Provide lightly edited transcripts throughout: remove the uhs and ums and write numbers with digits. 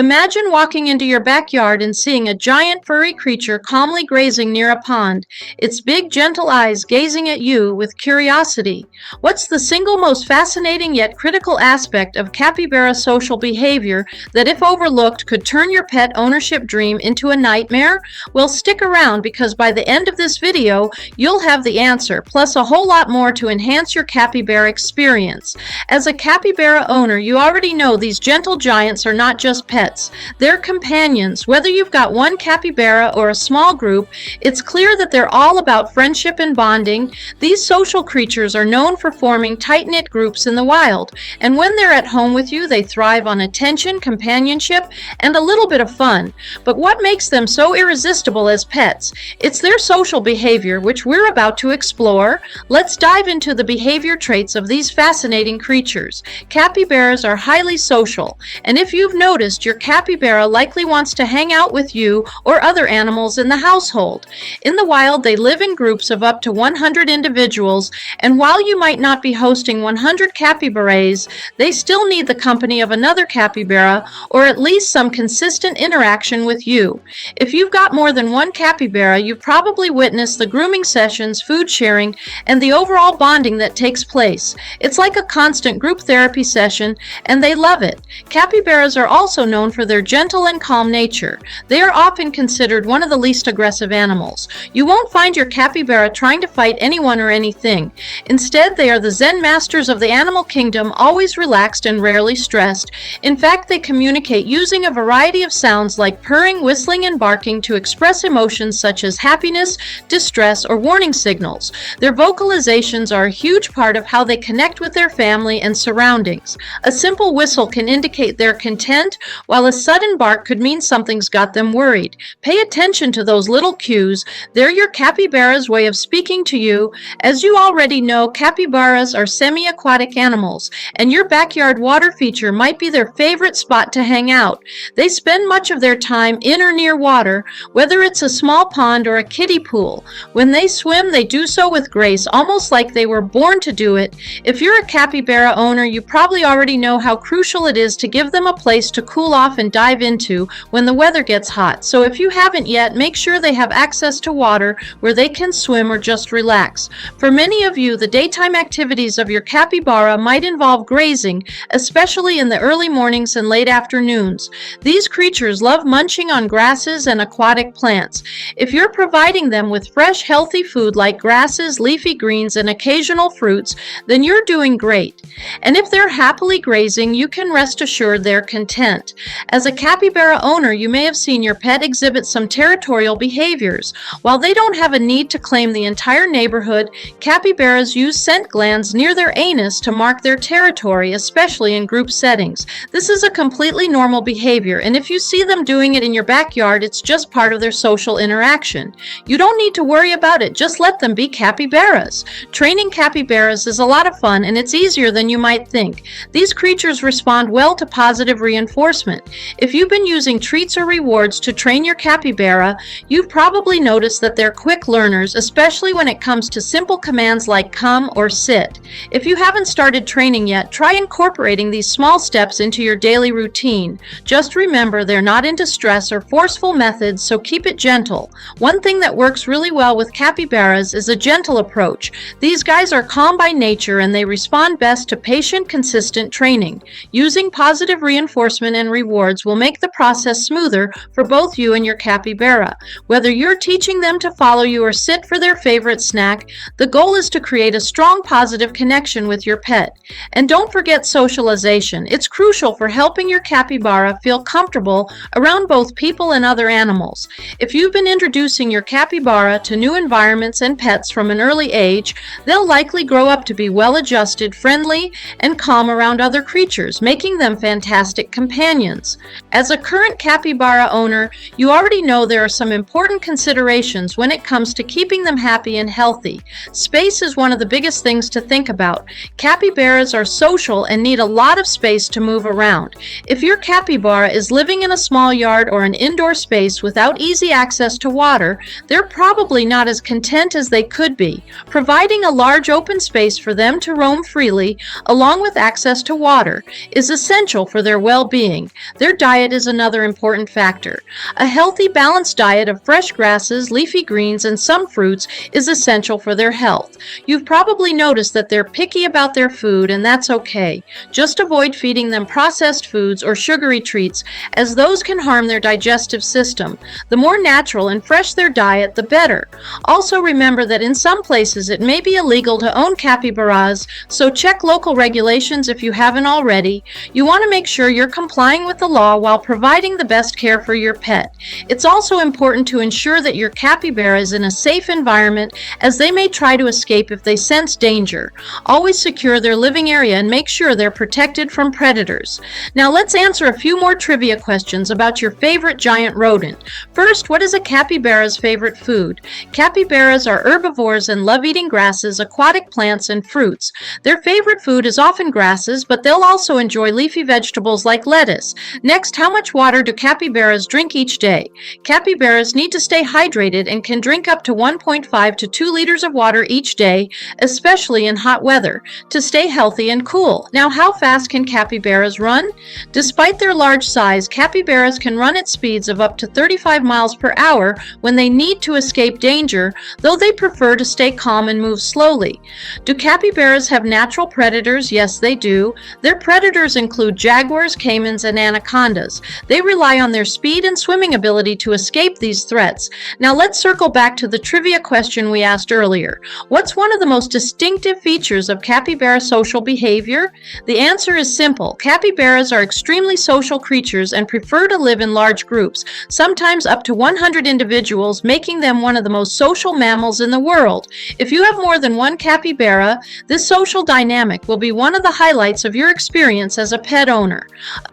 Imagine walking into your backyard and seeing a giant furry creature calmly grazing near a pond, its big gentle eyes gazing at you with curiosity. What's the single most fascinating yet critical aspect of capybara social behavior that, if overlooked, could turn your pet ownership dream into a nightmare? Well, stick around, because by the end of this video, you'll have the answer, plus a whole lot more to enhance your capybara experience. As a capybara owner, you already know these gentle giants are not just pets. They're companions. Whether you've got one capybara or a small group, it's clear that they're all about friendship and bonding. These social creatures are known for forming tight-knit groups in the wild, and when they're at home with you, they thrive on attention, companionship, and a little bit of fun. But what makes them so irresistible as pets? It's their social behavior, which we're about to explore. Let's dive into the behavior traits of these fascinating creatures. Capybaras are highly social, and if you've noticed, your capybara likely wants to hang out with you or other animals in the household. In the wild, they live in groups of up to 100 individuals, and while you might not be hosting 100 capybaras, they still need the company of another capybara, or at least some consistent interaction with you. If you've got more than one capybara, you've probably witnessed the grooming sessions, food sharing, and the overall bonding that takes place. It's like a constant group therapy session, and they love it. Capybaras are also known for their gentle and calm nature. They are often considered one of the least aggressive animals. You won't find your capybara trying to fight anyone or anything. Instead, they are the Zen masters of the animal kingdom, always relaxed and rarely stressed. In fact, they communicate using a variety of sounds like purring, whistling, and barking to express emotions such as happiness, distress, or warning signals. Their vocalizations are a huge part of how they connect with their family and surroundings. A simple whistle can indicate they're content, while a sudden bark could mean something's got them worried. Pay attention to those little cues. They're your capybara's way of speaking to you. As you already know, capybaras are semi-aquatic animals, and your backyard water feature might be their favorite spot to hang out. They spend much of their time in or near water, whether it's a small pond or a kiddie pool. When they swim, they do so with grace, almost like they were born to do it. If you're a capybara owner, you probably already know how crucial it is to give them a place to cool off and dive into when the weather gets hot. So if you haven't yet, make sure they have access to water where they can swim or just relax. For many of you, the daytime activities of your capybara might involve grazing, especially in the early mornings and late afternoons. These creatures love munching on grasses and aquatic plants. If you're providing them with fresh, healthy food like grasses, leafy greens, and occasional fruits, then you're doing great. And if they're happily grazing, you can rest assured they're content. As a capybara owner, you may have seen your pet exhibit some territorial behaviors. While they don't have a need to claim the entire neighborhood, capybaras use scent glands near their anus to mark their territory, especially in group settings. This is a completely normal behavior, and if you see them doing it in your backyard, it's just part of their social interaction. You don't need to worry about it, just let them be capybaras. Training capybaras is a lot of fun, and it's easier than you might think. These creatures respond well to positive reinforcement. If you've been using treats or rewards to train your capybara, you've probably noticed that they're quick learners, especially when it comes to simple commands like come or sit. If you haven't started training yet, try incorporating these small steps into your daily routine. Just remember, they're not into stress or forceful methods, so keep it gentle. One thing that works really well with capybaras is a gentle approach. These guys are calm by nature, and they respond best to patient, consistent training. Using positive reinforcement and rewards will make the process smoother for both you and your capybara. Whether you're teaching them to follow you or sit for their favorite snack, the goal is to create a strong positive connection with your pet. And don't forget socialization. It's crucial for helping your capybara feel comfortable around both people and other animals. If you've been introducing your capybara to new environments and pets from an early age, they'll likely grow up to be well-adjusted, friendly, and calm around other creatures, making them fantastic companions. As a current capybara owner, you already know there are some important considerations when it comes to keeping them happy and healthy. Space is one of the biggest things to think about. Capybaras are social and need a lot of space to move around. If your capybara is living in a small yard or an indoor space without easy access to water, they're probably not as content as they could be. Providing a large open space for them to roam freely, along with access to water, is essential for their well-being. Their diet is another important factor. A healthy, balanced diet of fresh grasses, leafy greens, and some fruits is essential for their health. You've probably noticed that they're picky about their food, and that's okay. Just avoid feeding them processed foods or sugary treats, as those can harm their digestive system. The more natural and fresh their diet, the better. Also remember that in some places it may be illegal to own capybaras, so check local regulations if you haven't already. You want to make sure you're complying with the law while providing the best care for your pet. It's also important to ensure that your capybara is in a safe environment, as they may try to escape if they sense danger. Always secure their living area and make sure they're protected from predators. Now let's answer a few more trivia questions about your favorite giant rodent. First, what is a capybara's favorite food? Capybaras are herbivores and love eating grasses, aquatic plants, and fruits. Their favorite food is often grasses, but they'll also enjoy leafy vegetables like lettuce. Next, how much water do capybaras drink each day? Capybaras need to stay hydrated and can drink up to 1.5 to 2 liters of water each day, especially in hot weather, to stay healthy and cool. Now, how fast can capybaras run? Despite their large size, capybaras can run at speeds of up to 35 miles per hour when they need to escape danger, though they prefer to stay calm and move slowly. Do capybaras have natural predators? Yes, they do. Their predators include jaguars, caimans, and anacondas. They rely on their speed and swimming ability to escape these threats. Now let's circle back to the trivia question we asked earlier. What's one of the most distinctive features of capybara social behavior? The answer is simple. Capybaras are extremely social creatures and prefer to live in large groups, sometimes up to 100 individuals, making them one of the most social mammals in the world. If you have more than one capybara, this social dynamic will be one of the highlights of your experience as a pet owner.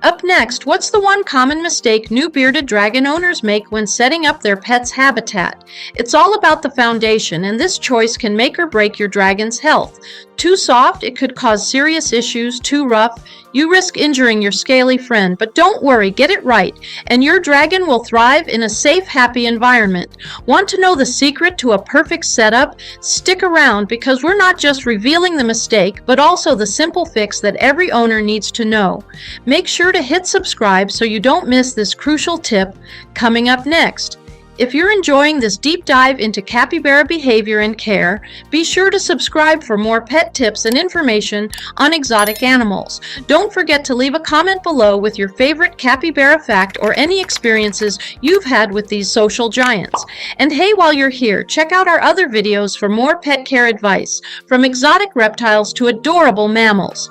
Up next, what's the one common mistake new bearded dragon owners make when setting up their pet's habitat? It's all about the foundation, and this choice can make or break your dragon's health. Too soft, it could cause serious issues. Too rough, you risk injuring your scaly friend. But don't worry, get it right, and your dragon will thrive in a safe, happy environment. Want to know the secret to a perfect setup? Stick around, because we're not just revealing the mistake, but also the simple fix that every owner needs to know. Make sure to hit subscribe so you don't miss this crucial tip coming up next. If you're enjoying this deep dive into capybara behavior and care, be sure to subscribe for more pet tips and information on exotic animals. Don't forget to leave a comment below with your favorite capybara fact or any experiences you've had with these social giants. And hey, while you're here, check out our other videos for more pet care advice, from exotic reptiles to adorable mammals.